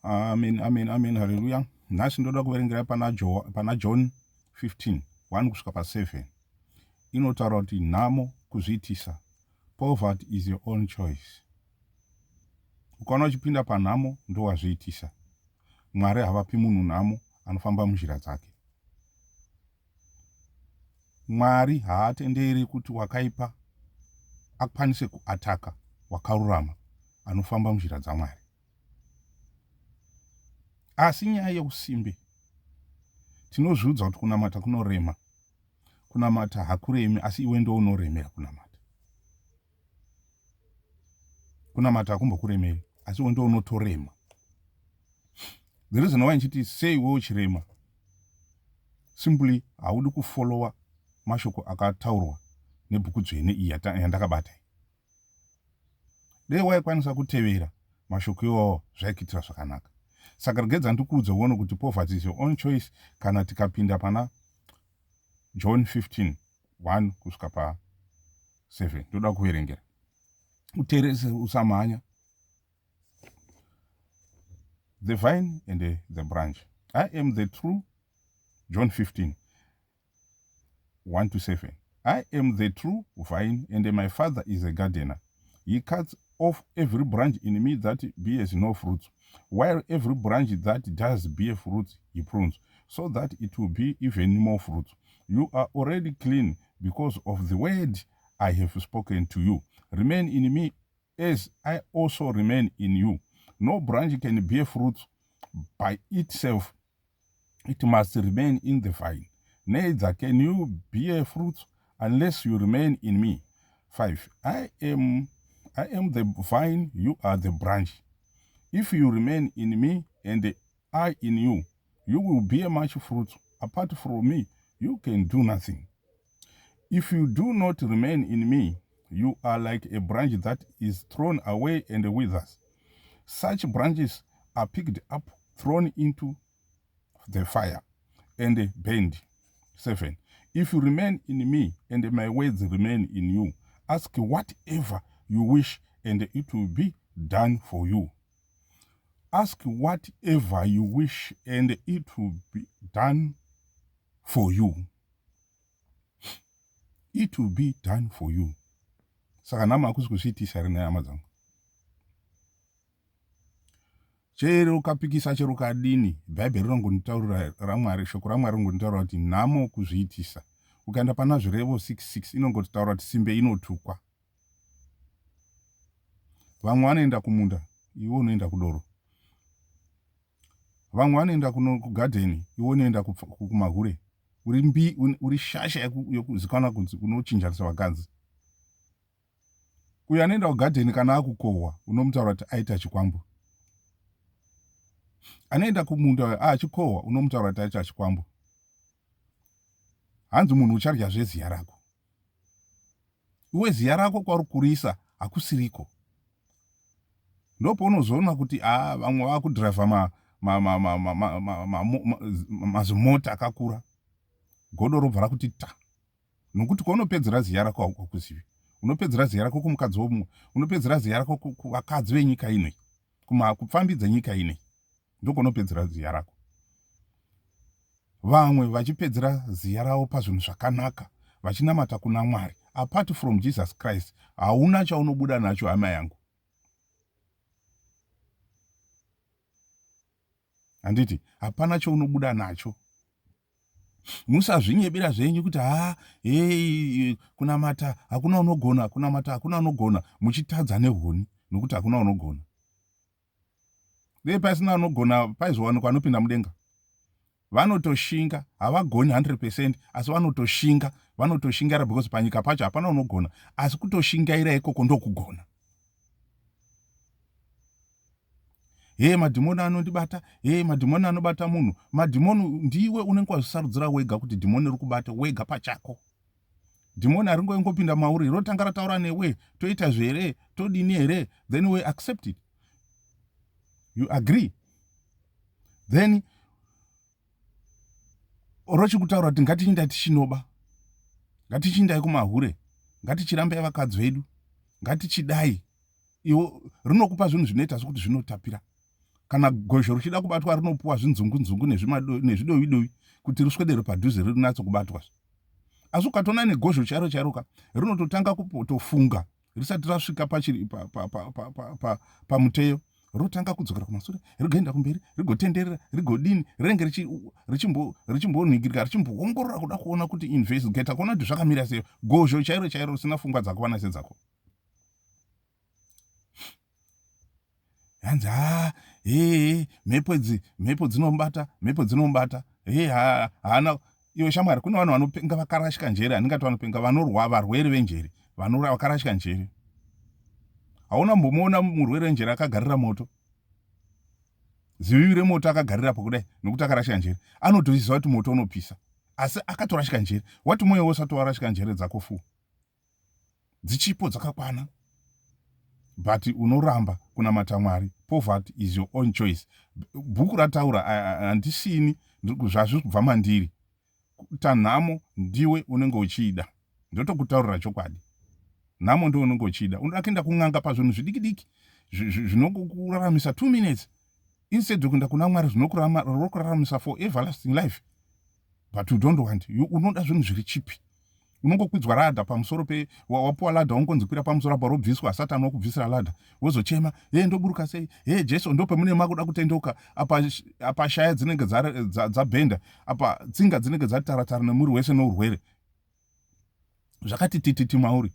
Amen, haleluya. Nhasi ndoda kuverengera pana John 15 1 kusvika pa7 inotaura kuti nhamo kuzviitisa, poverty is your own choice. Ukaona uchipinda panhamo ndowazviitisa. Mwari havapi munhu nhamo, anofamba munzira dzake. Mwari haatenderi kuti wakaipa akwanise kuataka wakarurama anofamba munzira dzaMwari. Asi nyaya yeusimbe, tinozviudza kuti kunamata kunorema. Kunamata hakuremi, asi iwe ndo unoremera kunamata. Kunamata hakumbokuremeri, asi iwe ndo unotorema. The reason why nchiti sei wewe uchirema, simply haudi kufollowa mashoko akataurwa nebhuku dzvene iyi yandakabata. Dei waikwanisa kutevera mashoko iwawo zvaikuitira zvakanaka. Saka regedza ndikuudza uone kuti poverty is your own choice kana tikapinda pana John 15 1 kusvika pa7 ndoda kuverengera. Uterese usamhanya. The vine and the branch. I am the true, John 15 1 to 7. I am the true vine, and my Father is a gardener. He cuts off every branch in me that bears no fruit, while every branch that does bear fruit he prunes, so that it will be even more fruit. You are already clean because of the word I have spoken to you. Remain in me as I also remain in you. No branch can bear fruit by itself. It must remain in the vine. Neither can you bear fruit unless you remain in me. 5. I am the vine, you are the branch. If you remain in me and I in you, you will bear much fruit. Apart from me, you can do nothing. If you do not remain in me, you are like a branch that is thrown away and withers. Such branches are picked up, thrown into the fire, and burned. 7. If you remain in me and my words remain in you, ask whatever you wish and it will be done for you. Ask whatever you wish and it will be done for you. It will be done for you. Saka nama hakusi kuzviitisa rina hama dzangu. Chero ukapikisa chero kadini, Bhaibheri rinongonitaurira raMwari, shoko raMwari rinongonitaurira kuti nhamo kuzviitisa. Ukaenda pana Zvirevo 6:6 inongotaura kuti simbe inotukwa. Vamwe vanoenda kumunda, iwe unoenda kudoro. Vamwe vanoenda kugadheni, iwe unoenda kumahure. Uri shasha yekuzikanwa kunzi unochinjanisa vakadzi. Uyo anoenda kugadheni kana akukohwa, unomutaura kuti aita chikwambu. Anoenda kumunda achikohwa, unomutaura kuti aita chikwambu. Hanzi munhu ucharya zveziya rako. Iwe ziya rako kwarukurisa hakusiriko. Ndopo unozoona kuti vamwe vakudhiraivha mazimota akakura. Godo robva rakuti ta. Nokuti kwaunopedzera ziya rako hakuzivi. Unopedzera ziya rako kumukadzi womumwe, unopedzera ziya rako kuvakadzi venyika ino, kupfambidza nyika ino. Ndokunopedzera ziya rako. Vamwe vachipedzera ziya ravo pazvinhu zvakanaka, vachinamata kuna Mwari. Apart from Jesus Christ, hauna chaunobuda nacho hama yangu. Handiti, hapana chaunobuda nacho. Musazvinyebera zvenyu kuti kunamata hakuna unogona, kunamata hakuna unogona, muchitadza nehuni, nokuti hakuna unogona. Dei pasina unogona paizowanikwa anopinda mudenga. Vanotoshinga, havagoni 100%, asi vanotoshingaira because panyika pacho hapana unogona, asi kutoshingaira ikoko ndokugona. Madhimoni anondibata, madhimoni anobata munhu. Madhimoni ndiwe unenge wazvisarudzira wega kuti dhimoni rikubata wega pachako. Dhimoni haringopinda mauri, rotanga rataura newe, toita zvere, todini here, then we accept it. You agree. Then rochikutaura kuti ngatichinda tichinoba, ngatichindai kumahure, ngatichirambai vakadzi vedu, ngatichidai. Iwo rinokupa zvinhu zvinoita sokuti zvinotapira. Kana gozho richida kubatwa rinopuwa zvinzungu-nzungu nezvidovi-dovi kuti riswedere padhuze rinatso kubatwa. Asi ukatona negozho chairo chairoka rinototanga kutofunga risati rasvika pamuteyo, rotanga kudzokera kumashure, rigoenda kumberi, rigotenderera, rigodini, rinenge richimboningirika, richimboongorora kuda kuona kuti investigate kuona kuti zvakamira sei. Gozho chairo chairo risina pfungwa dzakakwana sedzako. Hanzi mhepo dzinombata haana. Iwe shamwari, kune vanhu vanopenga vakarashika njere, handingati vanopenga, vanorwa varwere venjere, vakarashika njere. Hauna mbomuona murwere wenjere akagarira moto, zivivi remoto akagarirapo kudai nokuti akarashika njere, anotoziva kuti moto unopisa, asi akatorashika njere. Wati mwoyo usati warashika njere dzako fu dzichipo dzakakwana, but unoramba kunamata Mwari. Poverty is your own choice. Bhuku rataura handisini zvazviri kubva mandiri, tanhamo ndiwe unenge uchida. Ndotokutaurira chokwadi, nhamo ndiwe unenge uchida. Unoda kuenda kun'anga pazvinhu zvidiki-diki zvinokuraramisa 2 minutes instead kuenda kuna Mwari zvinokuraramisa for everlasting life. But you don't want. Unoda zvinhu zviri chipi. Unongokwidzwa ladha pamusoro wapuwa ladha, unongonzi kwira pamusoro apa robviswa, Satani wakubvisira ladha, wozochema, ndoburuka sei, Jesu ndopemune makuda kutendoka, apa shaya dzinenge dzabhenda, apa tsinga dzinenge dzataratara nemuri wese nourwere. Zvakati tititi mauri.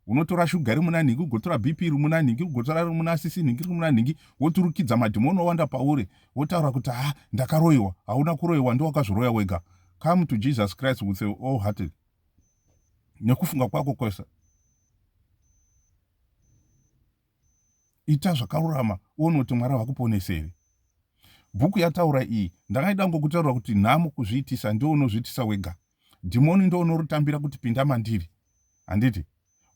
Unotora shuga iri muna nhingi, ugotora BP iri muna nhingi, ugotora iri muna sisi nhingi iri muna nhingi, woturukidza madhimoni owanda pauri, wotaura kuti ndakaroiwa. Hauna kuroiwa, ndowakazviroya wega. Come to Jesus Christ with your whole hearted. Nekufunga kwako kwese. Ita zvakarurama, uone kuti Mwari vakuponesei. Bhuku yataura iyi, ndakaida ngokutaura kuti nhamo kuzviitisa ndio unozviitisa wega. Dhimoni ndio unorutambira kuti pinda mandiri. Handiti?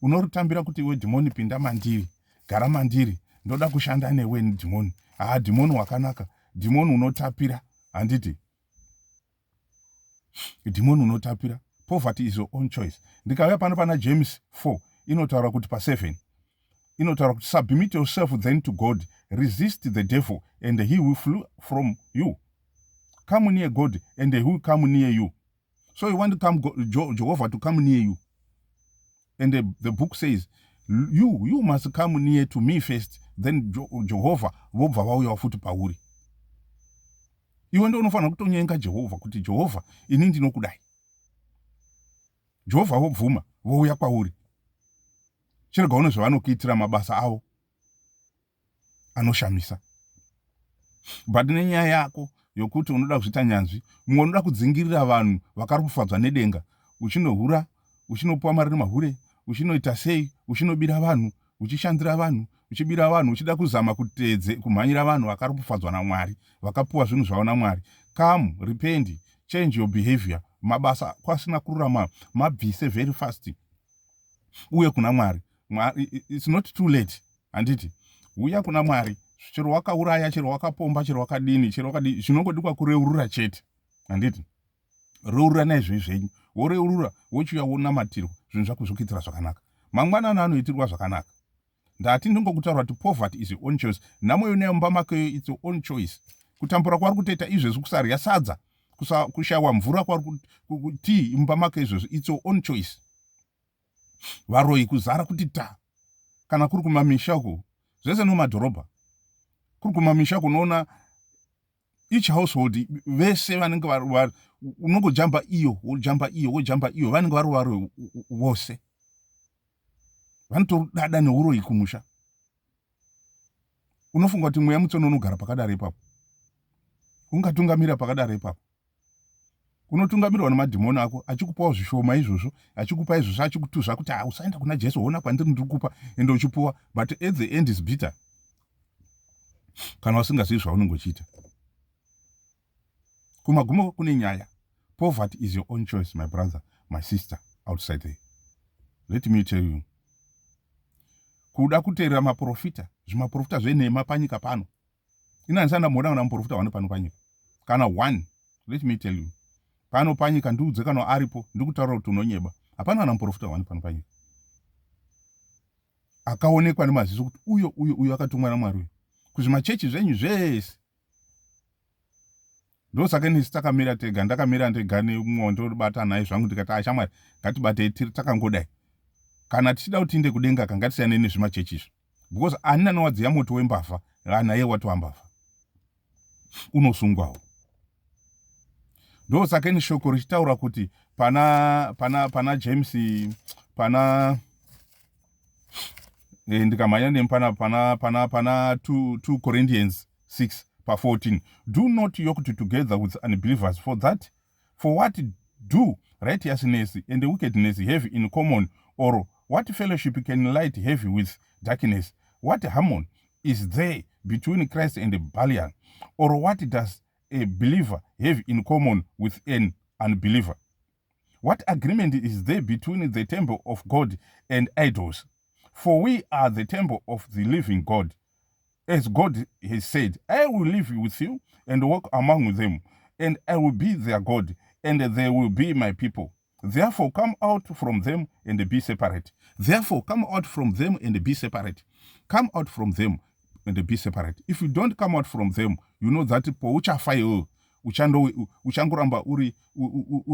Unorutambira kuti iwe dhimoni pinda mandiri, gara mandiri, ndoda kushanda newe dhimoni. Dhimoni wakanaka, dhimoni unotapira. Handiti? Dhimoni unotapira. Poverty is your own choice. Ndikauya pana James 4 inotaura kuti pa7 inotaura kuti submit yourself then to God, resist the devil and he will flee from you. Come near God and he will come near you. So you want to come Jehovah to come near you. And the book says you must come near to me first, then Jehovah vobva vauya futi pauri. Iwe ndo unofanira kutonyenga Jehovah kuti Jehovah ini ndinokudai. Jehovah vobvuma vouya kwauri. Chirega une zvavanokuitira mabasa avo anoshamisa. But nenyaya yako yokuti unoda kuzvita nyanzvi, mumwe unoda kudzingirira vanhu vakarupfadzwa nedenga, uchinohura, uchinopuwa mari mahure, uchinoita sei, uchinobira vanhu, uchishandira vanhu, uchibira vanhu, uchida kuzama kumhanyira vanhu vakarupfadzwa naMwari, vakapuwa zvinhu zvavo naMwari. Come, repent, change your behavior. Mabasa kwasina kururama mabvise very fast. Uye kuna Mwari. It's not too late. Handiti? Uya kuna Mwari. Chero wakauraya, chero wakapomba, chero wakadini, zvinongodikwa kureurura chete. Handiti? Reurura naizvo zvenyu. Woreurura, wochiuya wonamatirwa, zvinhu zvako zvokuitira zvakanaka. Mangwanani anoitirwa zvakanaka. Ndati ndingokutaura kuti poverty is your own choice. Nhamo yona mumba makeyo it's your own choice. Kutambura kwari kutoita izvezvi, kusarya sadza, kushawa mvura kwari kuti mumba make izvezvi, it's your own choice. Varoi kuzara kuti kana kuri kumamisha uko, zvese nomadhorobha. Kuri kumamisha kunoona each household vese vanenge vari unongojamba iyo, wojamba iyo, vanenge vari vose. Vanotodada neuroi kumusha. Unofunga kuti mweya mutsvene unogara pakadaro ipapo. Ungatungamira pakadaro ipapo. Unotungamirwa nemadhimoni ako, achikupawo zvishoma izvozvo, achikupa izvozvo, achikutuzva kuti usaenda kuna Jesu, ona kwandiri ndikupa, ende uchipuwa, but at the end is bitter. Kana usingazivi zvaunongochiita. Kumagumo kune nyaya. Poverty is your own choice, my brother, my sister, outside there. Let me tell you. Kuda kuteerera maprofita, zvimaprofita zvenhema panyika pano. Inanisana muona kuna muprofita wano pano panyika. Kana one, let me tell you. Pano panyika ndiudze kana aripo, ndikutaura kuti unonyeba. Hapana kana muprofita wano pano panyika. Akaonekwa nemaziso kuti uyo akatumwa naMwari. Kuzvimachechi zvenyu zvese, ndosaka nesi takamira tega, ndakamira ndega nemwondo bata naye zvangu ndikati ashamwari ngatibatei tiri takangodai, kana tichida kuti tiende kudenga kangatisiyane nezvimachechizvo, because anina nowadziya moto wembavha naye wati wambavha unosungwawo. Ndosaka ni shoko richitaura kuti pana James pana ndikamanya nempana pana 2 Corinthians 6:14, do not yoke together with unbelievers, for what do righteousness and wickedness have in common, or what fellowship can light have with darkness? What harmony is there between Christ and Belial? Or what does a believer have in common with an unbeliever? What agreement is there between the temple of God and idols? For we are the temple of the living God. As God has said, I will live with you and walk among them, and I will be their God, and they will be my people. Therefore come out from them and be separate. Therefore come out from them and be separate. Come out from them and be separate. If you don't come out from them, you know that pouchafayo uchangoramba uri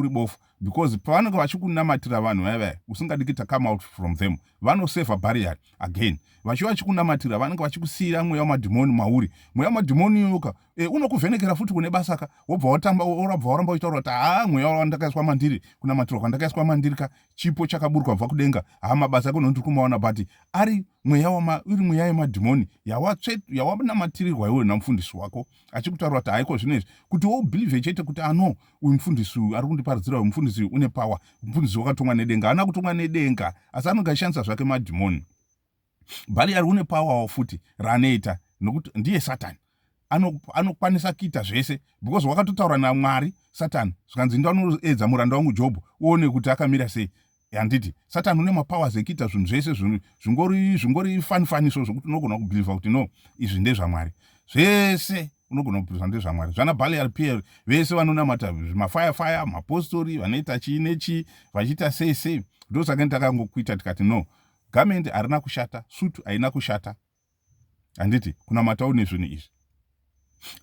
bofu, because pavanenge vachikunamatira vanhu vaiva usingadikita come out from them, vanoseva barrier again. Vachiva vachikunamatira vanenge vachikusiyira mweya wamadhimoni mauri. Mweya wamadhimoni yoka unokuvhenekera futi kune basaka, wobva watamba waramba uchitaura kuti mweya wandakaiswa mandiri, kunamatira kwandakaiswa mandiri ka chipo chakaburukwa kubva kudenga, mabasa ako ndiri kumaona, but ari iri mweya yemadhimoni yawanamatirirwa iwe namufundisi wako achikutaura kuti haiko zvinezvi kuti wobhilivhe chete kuti uyu mufundisi uyu ari kundiparidzira, uyu mufundisi uyu une power, mufundisi wakatumwa nedenga. Haana kutumwa nedenga, asi anenge achishandisa zvake madhimoni. Bhaliari une power futi raanoita, nokuti ndiye Satani. Anokwanisa kuita zvese because wakatotaura naMwari Satani. Zvikanzi ndanoedza muranda wangu Jobho uone kuti akamira sei. Handiti Satani une mapowers ekuita zvinhu zvese zvingori fanifaniso zvokuti unogona kubhilivha kuti no, izvi ndezvaMwari. Zvese unogona kubhilivha ndezvaMwari. Zvana Bhaliari pia vese vanonamata mafire mapostori vanoita chii nechi vachiita sei. Ndosaka ndakakangokuita tikati no, gamendi harina kushata, sutu haina kushata. Handiti kunamatawo nezvinhu izvi,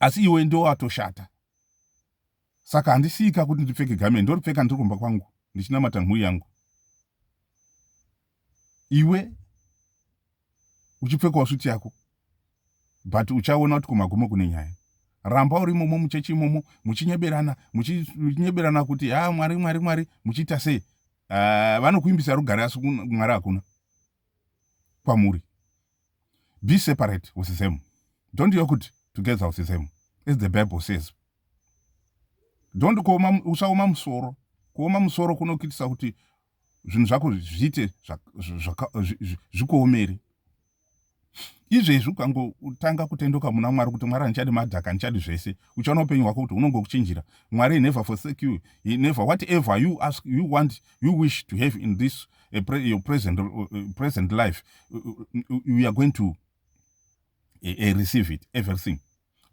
asi iwe ndo watoshata. Saka handisika kuti ndipfeke gamendi, ndoripfeka ndiri kumba kwangu ndichinamata mhuri yangu. Iwe uchipfekawo suti yako, but uchaona kuti kumagumo kune nyaya. Ramba uri imomo muchechi imomo muchinyeberana kuti Mwari muchiita sei. Vanokuimbisa rugare asi Mwari hakuna kwamuri. Be separate with them. Don't yoke together with them, as the Bible says. Don't usaoma musoro. Kuoma musoro kunokuitisa kuti zvinhu zvako zviite zvikuomere. Izvezvi ukangotanga kutendoka muna Mwari kuti Mwari handichadi madhaka, handichadi zvese, uchaona upenyu hwako kuti unongokuchinjira. Mwari never forsake you. He never, whatever you ask, you want, you wish to have in this your present life, you are going to receive it, everything.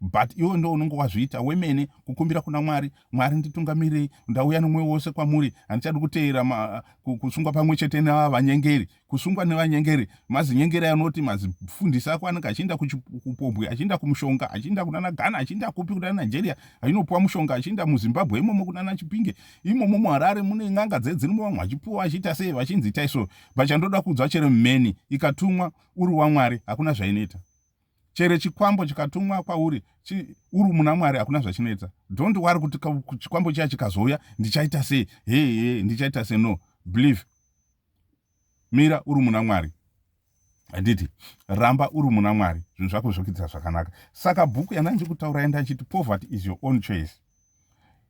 But iwe ndo unongo wazviita wemene kukumbira kuna Mwari, Mwari nditungamirei, ndauya nomwoyo wose kwamuri, handichadi kuteera kusungwa pamwe chete navanyengeri. Kusungwa nevanyengeri, mazinyengeri anoti mazifundisa ako anenge achienda kupombwe, achienda kumushonga, achienda kunana Ghana, achienda kupi kunana Nigeria, achinopuwa mushonga, achienda muZimbabwe imomo kunana Chipinge, imomo muHarare mune n'anga dzedzirimo vamwe vachipuwa vachiita sei, vachinzi itai so. Vachandoda kudzwa chere mmeni ikatumwa uri waMwari, hakuna zvainoita. Chere chikwambo chikatumwa kwauri uri muna Mwari, hakuna zvachinoita. Don't worry kuti chikwambo chiya chikazouya ndichaita sei, ndichaita sei. No, believe. Mira uri muna Mwari. Handiti ramba uri muna Mwari, zvinhu zvako zvokuita zvakanaka. Saka bhuku yandandikutaura enda achiti poverty is your own choice.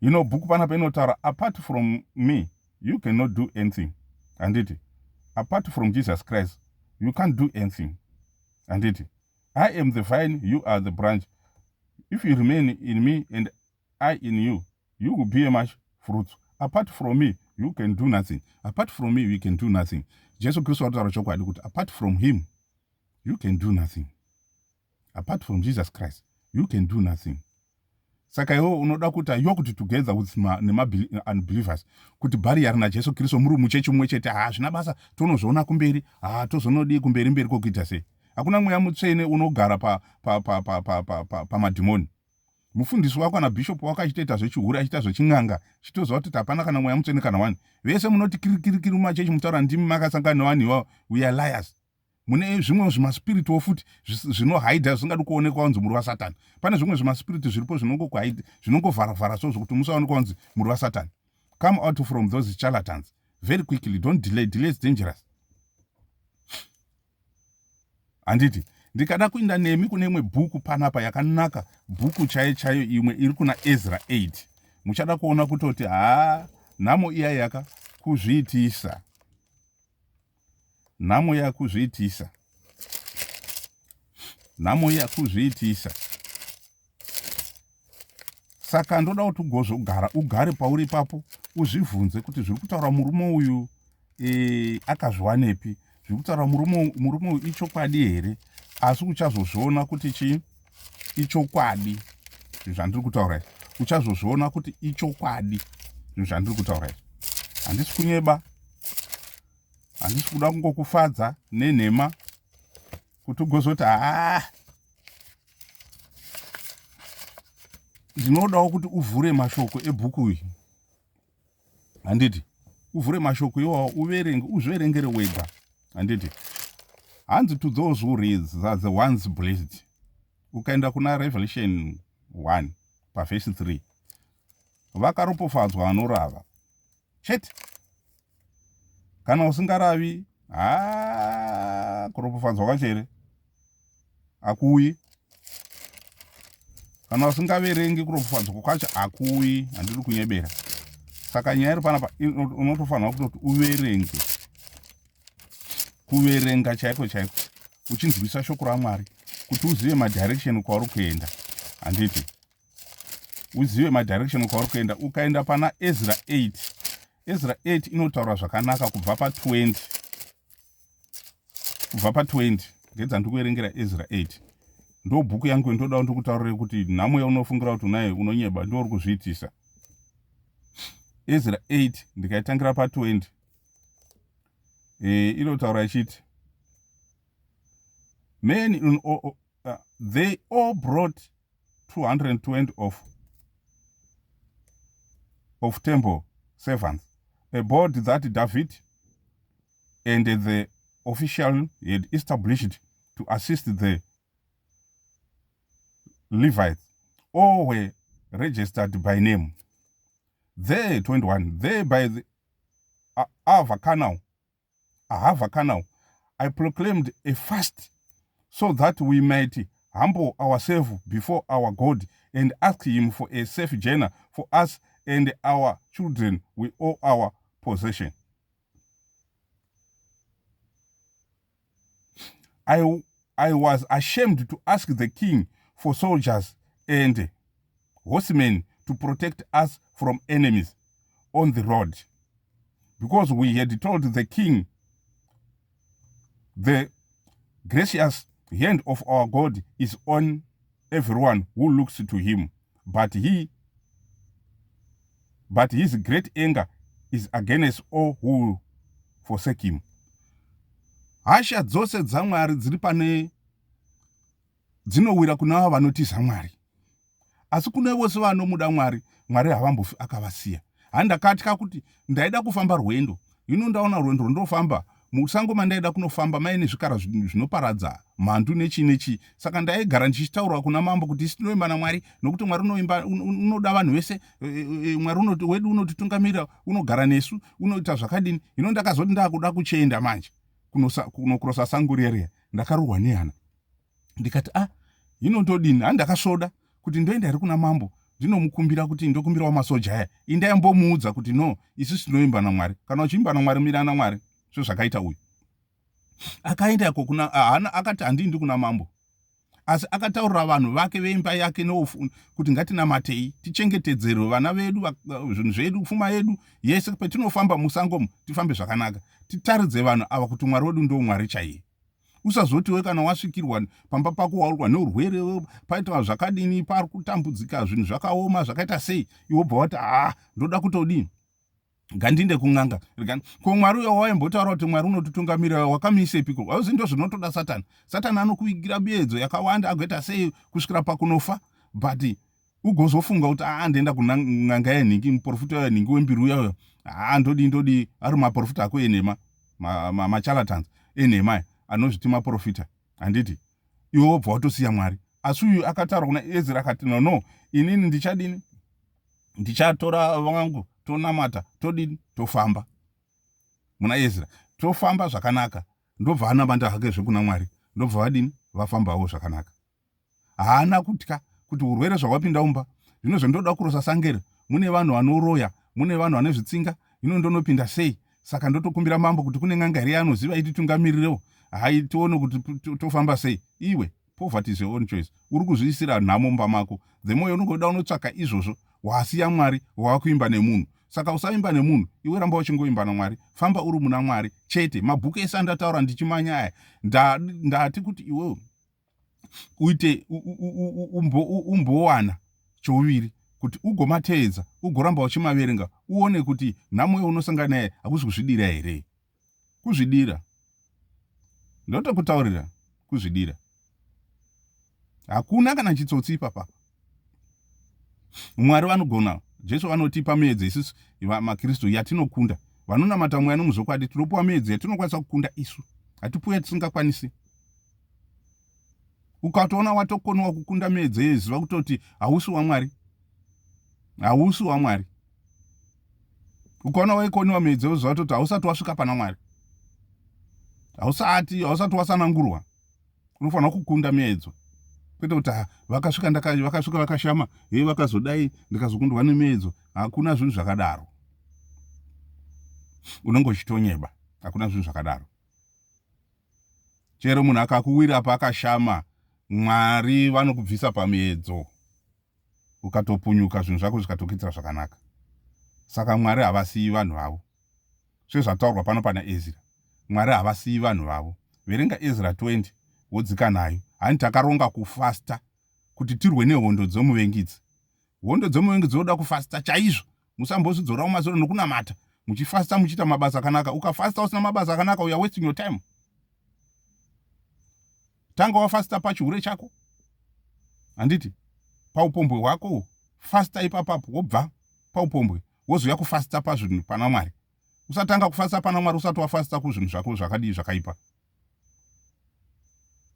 You know, bhuku panapa inotaura apart from me you cannot do anything. Handiti apart from Jesus Christ you can't do anything. Handiti I am the vine, you are the branch. If you remain in me and I in you, you will bear much fruit. Apart from me, you can do nothing. Apart from me, you can do nothing. Jesu Kristu wataura chokwadi kuti apart from him, you can do nothing. Apart from Jesus Christ, you can do nothing. Saka iwe unoda kuti yoke together with unbelievers, kuti barrier na Jesu Kristu muri muchechi mumwe chete, zvina basa tonozviona kumberi, tozonodi kumberi kokuita sei. Hakuna mweya mutsvene unogara pamadhimoni. mufundisi wako kana bishop wako achitoita zvechihuri achiita zvechin'anga chitoziva kuti hapana kana mweya mutsvene kana wani. Vese munoti kirikirikiri mumachechi mutaura ndimi makasangana nevanhu ivavo, we are liars. Mune zvimwe zvimaspirituwo futi zvinohaidha zvisingadi kuonekwa kunzi muri waSatani. Pane zvimwe zvimaspiritu zviripo zvinongovharavhara so zvokuti musaonekwa kunzi muri waSatani. Come out from those charlatans very quickly. Don't delay. Delay is dangerous. Handiti ndikada kuinda nemi kune imwe bhuku panapa yakanaka, bhuku chaiyo imwe iri kuna Ezra 8. Muchada kuona kutoti nhamo iya yakuzviitisa. Nhamo yakuzviitisa. Nhamo yakuzviitisa. Saka ndoda kuti ugare pauri papo uzvibvunze kuti zviri kutaura murume uyu akazviwanepi, zviri kutaura murume uyu ichokwadi here, asi uchazozviona kuti chi ichokwadi zvandiri kutaura izvi. Uchazozviona kuti ichokwadi zvandiri kutaura izvi. Handisi kunyeba, handisi kuda kungokufadza nenhema kuti ugozoti ndinodawo kuti uvhure mashoko ebhuku iyi. Handiti uvhure mashoko iwawo uzviverengere wega. Handiti hanzi to those who read are the ones blessed. Ukaenda kuna Revelation 1 pavhesi 3, vakaropofadzwa vanorava chete. Kana usingaravi kuropofadzwa kwacho here hakuuyi. Kana usingaverengi kuropofadzwa kwacho hakuuyi. Handiri kunyebera. Saka nyaya iri panapa unotofanira kutoti uverenge. Kuverenga chaiko uchinzwisa shoko raMwari kuti uzive madirection kwauri kuenda. Handiti uzive madirection kwauri kuenda. Ukaenda pana Ezra 8, Ezra 8 inotaura zvakanaka kubva pa 20. Kubva pa 20 ngedzandiri kuverengera Ezra 8. Ndo bhuku yangu ndoda ndikutaurire kuti nhamo yaunofungira kuti unayo unonyeba ndo uri kuzviitisa. Ezra 8 ndikaitangira pa 20 inotaura ichiti men they all brought 220 of temple servants aboard that David and the official had established to assist the Levites. All were registered by name. There, 21, there by the Ahava Canal, I proclaimed a fast so that we might humble ourselves before our God and ask him for a safe journey for us and our children with all our possession. I was ashamed to ask the king for soldiers and horsemen to protect us from enemies on the road, because we had told the king, the gracious hand of our God is on everyone who looks to him, but his great anger is against all who forsake him. Hasha dzose dzaMwari dziri pane dzinowira kuna avo vanotiza Mwari. Asi kune vose vanomuda Mwari, Mwari havambofi akavasiya. Handakatya kuti ndaida kufamba rwendo, ndaona rwendo rwondofamba musango mandaida kunofamba maine zvikara zvinoparadza mhandu nechi. Saka ndaigara ndichitaura kuna mambo kuti isi tinoimba naMwari, nokuti Mwari unoda vanhu vese. Mwari wedu unotitungamirira, unogara nesu, unoita zvakadini. Hino ndakazoti ndakuda kuchenda manje kunokurosa sangu rere. Ndakarurwa nehana ndikati hino ndodini. Handakasvoda kuti ndoenda here kuna mambo ndinomukumbira kuti ndokumbira masoja aya indayambomuudza kuti no, isi tinoimba naMwari. Kana uchiimba naMwari mira naMwari. So zvakaita uyu akaenda yako kuna akati handindi kuna mambo, asi akataurira vanhu vake veimba yake kuti ngatinamatei, tichengetedzerwe vana vedu, zvinhu zvedu, pfuma yedu yese. Petinofamba musango tifambe zvakanaka, titaridze vanhu ava kuti Mwari wedu ndo Mwari chaiye. Usazotiwe kana wasvikirwa pamba pako waurwa neurwere, paita zvakadini, pari kutambudzika, zvinhu zvakaoma zvakaita sei, iwe bva wati ndoda kutodini, ngandinde kun'anga. Ko Mwari uyo waimbotaura kuti Mwari unotitungamirira wakamisepiko? Hauzi ndo zvinotoda Satani. Satani anokuvigira biedzo yakawanda agoita sei kusvikira pakunofa, but ugozofunga kuti ndoenda kun'anga yenhingi, muprofita wenhingi wembiri uyayo, ndodi ari maprofita ako enhema, machalatans enhema anozviti maprofita. Handiti iwe wobva watosiya Mwari. Asi uyu akataura kuna Ezra akati no, inini ndichadini, ndichatora vangu tonamata, todini, tofamba muna Ezra, tofamba zvakanaka. Ndobva anamata hake zvekuna Mwari, ndobva vadini, vafambawo zvakanaka. Haana kutya kuti urwere zvawapinda umba, zvino zvendoda kurosa sangere, mune vanhu vanoroya, mune vanhu vane zvitsinga, hino ndonopinda sei? Saka ndotokumbira mambo kuti kune n'anga here anoziva ititungamirewo, tione kuti tofamba sei. Iwe poverty is your own choice. Uri kuzviisira nhamo mumba mako. The more unongoda unotsvaka izvozvo, wasiya Mwari, wakuimba nemunhu. Saka usaimba nemunhu, iwe ramba uchingoimba naMwari. Famba uri muna Mwari chete. Mabhuku ese andataura ndichimanya aya, ndati kuti iwe uite umbowana chouviri, kuti ugomateedza, ugoramba uchimaverenga, uone kuti nhamo yeunosangana naye hakusi kuzvidira here. Kuzvidira. Ndotokutaurira, kuzvidira. Hakuna kana chitsotsi ipapa. Mwari vanogona, Jesu vanotipa miedzi isusu maKristu yatinokunda. Vanonamata Mweya nomuzokwadi, tinopuwa miedzi yatinokwanisa kukunda isu. Hatipuwi yatisingakwanisi. Ukatoona watokonewa kukunda miedzi yeziva kutoti hausi waMwari. Hausi waMwari. Ukaona waikonewa miedzi yeziva kutoti hausati wasvika pana Mwari. Hausati wasanangurwa. Unofanira kukunda miedzo. Kwete kuti vakasvika vakashama, vakazodai ndikazokundwa nemiedzo. Hakuna zvinhu zvakadaro. Unongochitonyeba. Hakuna zvinhu zvakadaro. Chero munhu akakuwira pakashama, Mwari vanokubvisa pamiedzo. Ukatopunyuka zvinhu zvako zvikatokuitira zvakanaka. Saka Mwari havasiyi vanhu vavo. Sezvataurwa pano pana Ezra. Mwari havasiyi vanhu vavo. Verenga Ezra 20 wodzika nayo. Hani takaronga kufasta kuti tirwe nehondo dzomuvengidzi. Hondo dzomuvengidzi dzinoda kufasta chaizvo. Musambozvidzora mumasoro nokunamata. Muchifasta muchiita mabasa akanaka. Ukafasta usina mabasa akanaka, you are wasting your time. Tanga wafasta pachihure chako. Handiti paupombwe hwako, fasta ipapapo wobva paupombwe wozoya kufasta pazvinhu pana Mwari. Usatanga kufasta pana Mwari usati wafasta kuzvinhu zvako zvakadii zvakaipa.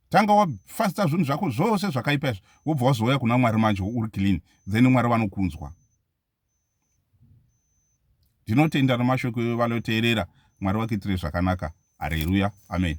Tanga wafasta zvinhu zvako zvose zvakaipa izvo, wobva wazoya kuna Mwari manje uri clean, then Mwari vanokunzwa. Ndinotenda namashoko evanoteerera, Mwari vakuitire zvakanaka. Haleluya, amen.